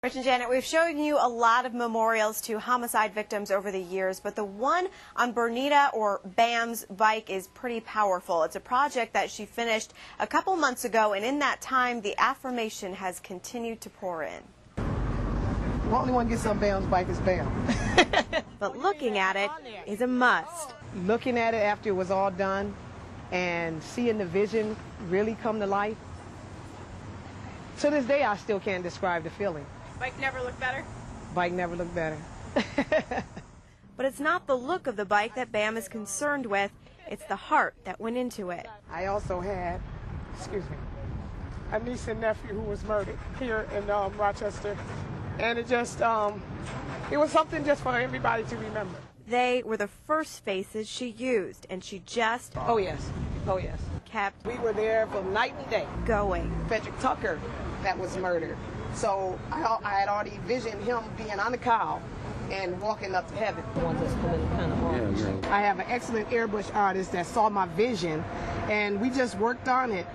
Rich and Janet, we've shown you a lot of memorials to homicide victims over the years, but the one on Bernita, or Bam's, bike is pretty powerful. It's a project that she finished a couple months ago, and in that time, the affirmation has continued to pour in. The only one gets on Bam's bike is Bam. But looking at it is a must. Looking at it after it was all done and seeing the vision really come to life, to this day I still can't describe the feeling. Bike never looked better? Bike never looked better. But it's not the look of the bike that Bam is concerned with, it's the heart that went into it. I also had, a niece and nephew who was murdered here in Rochester. And it just, it was something just for everybody to remember. They were the first faces she used, and she just Oh yes, kept we were there from night and day. going. Frederick Tucker that was murdered. So I had already envisioned him being on the cow and walking up to heaven. I have an excellent airbrush artist that saw my vision, and we just worked on it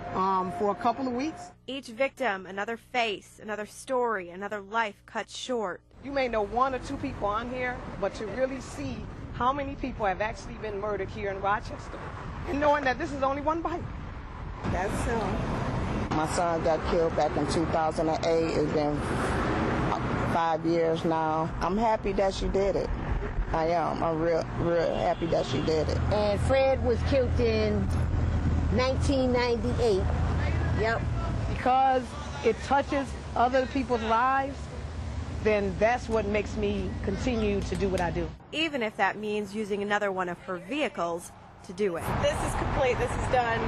for a couple of weeks. Each victim, another face, another story, another life cut short. You may know one or two people on here, but to really see how many people have actually been murdered here in Rochester, and knowing that this is only one bike. That's him. My son got killed back in 2008. It's been 5 years now. I'm happy that she did it. I am. I'm real happy that she did it. And Fred was killed in 1998. Yep. Because it touches other people's lives, then that's what makes me continue to do what I do. Even if that means using another one of her vehicles to do it. This is complete. This is done.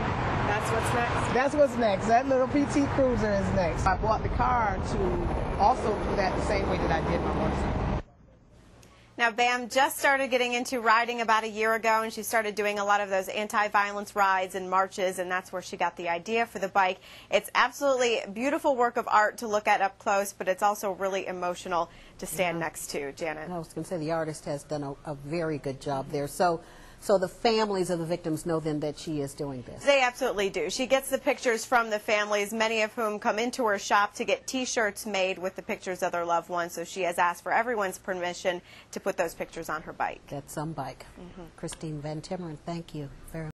That's what's next. That's what's next. That little PT Cruiser is next. I bought the car to also do that the same way that I did my motorcycle. Now, Bam just started getting into riding about a year ago, and she started doing a lot of those anti-violence rides and marches, and that's where she got the idea for the bike. It's absolutely a beautiful work of art to look at up close, but it's also really emotional to stand next to. Janet. I was going to say the artist has done a very good job there. So the families of the victims know then that she is doing this. They absolutely do. She gets the pictures from the families, many of whom come into her shop to get T-shirts made with the pictures of their loved ones. So she has asked for everyone's permission to put those pictures on her bike. Get some bike. Christine Van Timmeren, thank you very much.